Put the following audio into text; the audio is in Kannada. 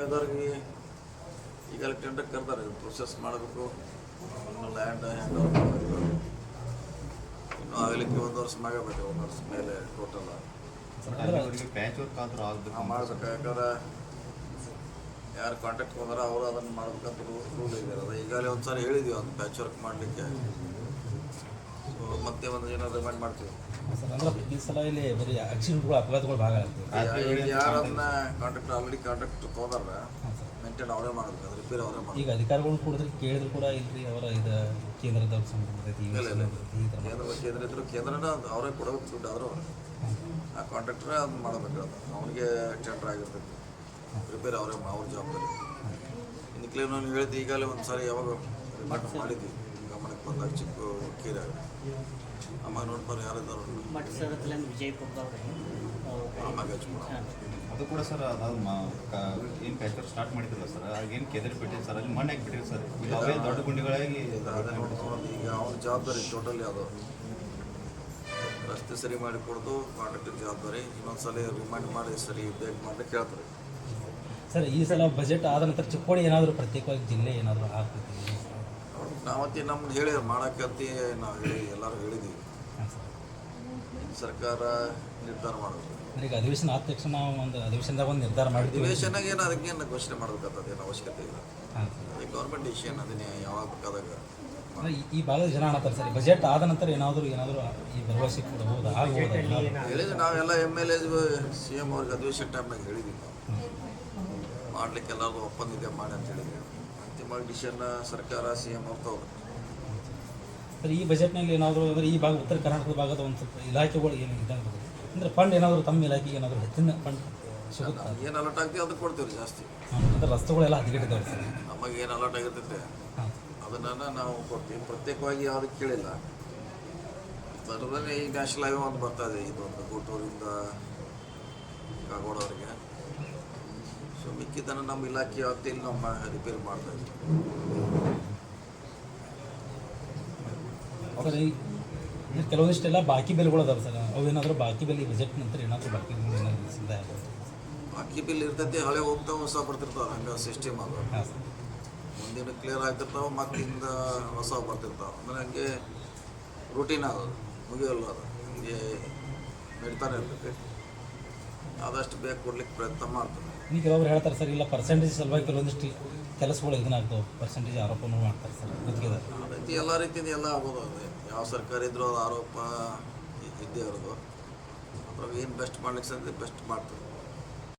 ಕಂಪ್ನಿದವ್ರಿಗೆ ಈಗಲೇ ಟೆಂಡರ್ ಕರ್ತಾರೆ, ಪ್ರೊಸೆಸ್ ಮಾಡಬೇಕು, ಇನ್ನು ಲ್ಯಾಂಡ್ ಹ್ಯಾಂಡ್ ಓವರ್ ಮಾಡಬೇಕು. ಇನ್ನು ಆಗಲಿಕ್ಕೆ 1 ವರ್ಷ ಆಗಬೇಕು, 1 ವರ್ಷ ಮೇಲೆ ಟೋಟಲ್ ಪ್ಯಾಚ್ ವರ್ಕ್ ಆದರೂ ಆಗಬೇಕು ಮಾಡಬೇಕು. ಯಾಕಂದ್ರೆ ಯಾರು ಕಾಂಟ್ಯಾಕ್ಟ್ ಹೋದಾರ ಅವರು ಅದನ್ನು ಮಾಡ್ಬೇಕಂತ ರೂಲ್ ಇದೆ. ಅದು ಈಗಾಗಲೇ ಒಂದು ಸಾರಿ ಹೇಳಿದ್ವಿ ಒಂದು ಪ್ಯಾಚ್ ವರ್ಕ್ ಮಾಡಲಿಕ್ಕೆ. ಸೊ ಮತ್ತೆ ಒಂದು ಏನೋ ರಿಮೈಂಡ್ ಮಾಡ್ತೀವಿ ಸರ್. ಅಂದ್ರೆ ಈ ಸಲ ಇಲ್ಲಿ ಬರೀ ಆಕ್ಸಿಡೆಂಟ್ಗಳು, ಅಪಘಾತಗಳು ಭಾಳ ಆಗ್ತದೆ. ಯಾರನ್ನ ಕಾಂಟ್ಯಾಕ್ಟ್ ಆಲ್ರೆಡಿ ಕಾಂಟ್ಯಾಕ್ಟ್ ತೊಗೊಂಡ್ರ ಮೇಂಟೈನ್ ಅವರೇ ಮಾಡಬೇಕು, ಅದು ರಿಪೇರ್ ಅವರೇ ಮಾಡಬೇಕು. ಈಗ ಅಧಿಕಾರಿಗಳು ಕೂಡಿದ್ರೆ ಕೇಳಿದ್ರು ಕೂಡ ಇಲ್ರಿ ಅವರ ಇದು ಕೇಂದ್ರದವ್ರ ಸಂಬಂಧಿತ ಕೇಂದ್ರ ಇದ್ರು ಕೇಂದ್ರನ ಅವರೇ ಕೊಡಬೇಕು ದುಡ್ಡು, ಆದರೂ ಆ ಕಾಂಟ್ರಾಕ್ಟ್ರೇ ಅದು ಮಾಡಬೇಕಾದ್ರೆ ಅವನಿಗೆ ಟೆಂಡರ್ ಆಗಿರ್ತೈತಿ, ರಿಪೇರ್ ಅವರೇ ಅವ್ರ ಜವಾಬ್ದಾರಿ. ಇನ್ನು ಕ್ಲೇಮ್ ನಾವು ಹೇಳ್ತೀವಿ ಈಗಲೇ ಒಂದು ಸಾರಿ ಯಾವಾಗ ರಿಮಾಂಡ್ ಮಾಡಿದ್ವಿ, ಗಮನಕ್ಕೆ ಬಂದಾಗ ಚಿಕ್ಕ ಕೇರ ಅಮ್ಮ ನೋಡ್ಬಾರ ಯಾರಿದ್ದಾರು ಆಮ್ಯಾಗ ಹಚ್ಕೊಳ. ಅದು ಕೂಡ ಸರ್ ಅದು ಏನು ಪ್ಯಾಚ್ ವರ್ಕ್ ಸ್ಟಾರ್ಟ್ ಮಾಡಿದ್ರಲ್ಲ ಸರ್, ಆಗೇನು ಕೆದರಿ ಬಿಟ್ಟಿದೆ ಸರ್, ಅಲ್ಲಿ ಮಣ್ಣು ಹಾಕಿಬಿಟ್ಟಿರಿ ಸರ್, ಅವೇ ದೊಡ್ಡ ಗುಂಡಿಗಳಾಗಿ ಅದೇ ನೋಡ್ಕೊಂಡು ಈಗ ಅವ್ರ ಜವಾಬ್ದಾರಿ ಟೋಟಲಿ ಅದು ರಸ್ತೆ ಸರಿ ಮಾಡಿ ಕೊಡೋದು ಕಾಂಟ್ರಾಕ್ಟರ್ ಜವಾಬ್ದಾರಿ. ಇನ್ನೊಂದು ಸಲ ರಿಮೈಂಡ್ ಮಾಡಿ ಸರಿ ಬೇಗ ಮಾಡಲಿಕ್ಕೆ ಹೇಳ್ತಾರೆ ಸರ್. ಈ ಸಲ ಬಜೆಟ್ ಆದ ನಂತರ ಚಿಕ್ಕೋಡಿ ಏನಾದರೂ ಪ್ರತ್ಯೇಕವಾಗಿ ಜಿಲ್ಲೆ ಏನಾದರೂ ಆಗ್ತೈತಿ? ನಾವತ್ತಿ ನಮ್ಗೆ ಹೇಳಿ ಮಾಡೋಕ್ಕಂತ ನಾವು ಹೇಳಿ ಎಲ್ಲರೂ ಹೇಳಿದ್ದೀವಿ. ಸರ್ಕಾರ ನಿರ್ಧಾರ ಮಾಡೋದು ಈಗ ಅಧಿವೇಶನ ಆದ ತಕ್ಷಣ ನಾವು ಒಂದು ಅಧಿವೇಶನದಾಗ ಒಂದು ನಿರ್ಧಾರ ಮಾಡ್ತೀವಿ. ಅಧಿವೇಶನಾಗ ಏನು ಅದಕ್ಕೇನು ಘೋಷಣೆ ಮಾಡಬೇಕಾದೇನು ಅವಶ್ಯಕತೆ ಇಲ್ಲ. ಅದೇ ಗೌರ್ಮೆಂಟ್ ಡಿಸಿಷನ್ ಅದನ್ನೇ ಯಾವಾಗ ಬೇಕಾದಾಗ. ಈ ಭಾಗದ ಜನ ಅನ್ನತ್ತಾರೆ ಸರ್, ಬಜೆಟ್ ಆದ ನಂತರ ಏನಾದರೂ ಈ ಭರವಸೆ ಕೊಡಬಹುದು ಆಗ್ಬೋದು ಹೇಳಿದ್ವಿ. ನಾವೆಲ್ಲ MLA CM ಅವ್ರಿಗೆ ಅಧಿವೇಶನ ಟೈಮ್ನಾಗ ಹೇಳಿದ್ವಿ, ನಾವು ಮಾಡಲಿಕ್ಕೆ ಎಲ್ಲರಿಗೂ ಒಪ್ಪಂದ ಇದೆ ಮಾಡಿ ಅಂತ ಹೇಳಿದ್ವಿ. ಅಂತಿಮವಾಗಿ ಡಿಸಿಷನ್ ಸರ್ಕಾರ CM ಅವ್ರು ತಗೋಬೇಕು ಸರ್. ಈ ಬಜೆಟ್ನಲ್ಲಿ ಏನಾದರೂ ಅಂದರೆ ಈ ಭಾಗ ಉತ್ತರ ಕರ್ನಾಟಕದ ಭಾಗದ ಒಂದು ಸ್ವಲ್ಪ ಇಲಾಖೆಗಳು ಏನು ಇದ್ದಂಗೆ ಅಂದರೆ ಫಂಡ್ ಏನಾದರೂ ತಮ್ಮ ಇಲಾಖೆಗೆ ಏನಾದರೂ ಹೆಚ್ಚಿನ ಫಂಡ್ ಸಿಗುತ್ತೆ? ಏನು ಅಲರ್ಟ್ ಆಗ್ತೀವಿ ಅದಕ್ಕೆ ಕೊಡ್ತೀವಿ ಜಾಸ್ತಿ. ಅಂದರೆ ರಸ್ತೆಗಳೆಲ್ಲ ಹದಗೆಟ್ಟಿದ್ದಾವೆ ಸರ್. ನಮಗೆ ಏನು ಅಲರ್ಟ್ ಆಗಿರ್ತೈತೆ ಅದನ್ನು ನಾವು ಕೊಡ್ತೀವಿ. ಪ್ರತ್ಯೇಕವಾಗಿ ಯಾವುದಕ್ಕೆ ಕೇಳಿಲ್ಲ. ಬರೋದ್ರೆ ಈ ನ್ಯಾಷನಲ್ ಹೈವೇ ಒಂದು ಬರ್ತಾ ಇದೆ, ಇದೊಂದು ಗುಂಟೂರಿಂದ ಕಾಗೋಡವರಿಗೆ. ಸೊ ಮಿಕ್ಕಿದ್ದನ್ನು ನಮ್ಮ ಇಲಾಖೆ ವ್ಯಾಪ್ತಿಯಲ್ಲಿ ನಮ್ಮ ರಿಪೇರಿ ಮಾಡ್ತಾ ಇದ್ದೀವಿ. ಸರ್ ಈ ಕೆಲವೊಂದಿಷ್ಟೆಲ್ಲ ಬಾಕಿ ಬೆಲೆಗಳು ಅದಾವೆ ಸರ್, ಅವೇನಾದರೂ ಬಾಕಿ ಬೆಲೆ ಬಜೆಟ್ ನಂತರ ಏನಾದರೂ ಬಾಕಿ ಬೆಲೆ ಏನಾದರೂ ಸಂದಾಯ ಆಗ್ಬೋದು? ಬಾಕಿ ಬಿಲ್ ಇರ್ತೈತಿ, ಹಳೆ ಹೋಗ್ತಾವೆ ಹೊಸ ಬರ್ತಿರ್ತಾವೆ, ಹಂಗೆ ಸಿಸ್ಟಮ್ ಅದು. ಹಾಂ ಸರ್. ಮುಂದಿನ ಕ್ಲಿಯರ್ ಆಗ್ತಿರ್ತಾವೆ, ಮತ್ತಿಂದ ಹೊಸ ಬರ್ತಿರ್ತಾವೆ. ಅಂದರೆ ಹಂಗೆ ರೂಟೀನ್ ಅದು ಮುಗಿಯೋಲ್ಲ, ಅದು ಹಂಗೆ ನಡೀತಾನೆ ಇರ್ತೈತಿ. ಆದಷ್ಟು ಬೇಗ ಕೊಡ್ಲಿಕ್ಕೆ ಪ್ರಯತ್ನ ಮಾಡ್ತಾರೆ. ಈಗ ಕೆಲವೊಬ್ರು ಹೇಳ್ತಾರೆ ಸರ್, ಇಲ್ಲ ಪರ್ಸೆಂಟೇಜ್ ಸಲುವಾಗಿ ಕೆಲವೊಂದಿಷ್ಟು ಕೆಲಸಗಳು ಇದನ್ನಾಗ್ತವೆ, ಪರ್ಸೆಂಟೇಜ್ ಆರೋಪನೂ ಮಾಡ್ತಾರೆ ಸರ್ ಗುತ್ತಿಗೆದಾರ. ಆ ರೀತಿ ಎಲ್ಲ ರೀತಿಯಿಂದ ಎಲ್ಲ ಆಗೋದು. ಅದೇ ಯಾವ ಸರ್ಕಾರ ಇದ್ರೂ ಅದು ಆರೋಪ ಇದ್ದೇ ಇರೋದು. ಅದ್ರಾಗ ಏನು ಬೆಸ್ಟ್ ಮಾಡ್ಲಿಕ್ಕೆ ಸಾಧ್ಯ ಬೆಸ್ಟ್ ಮಾಡ್ತಾರೆ.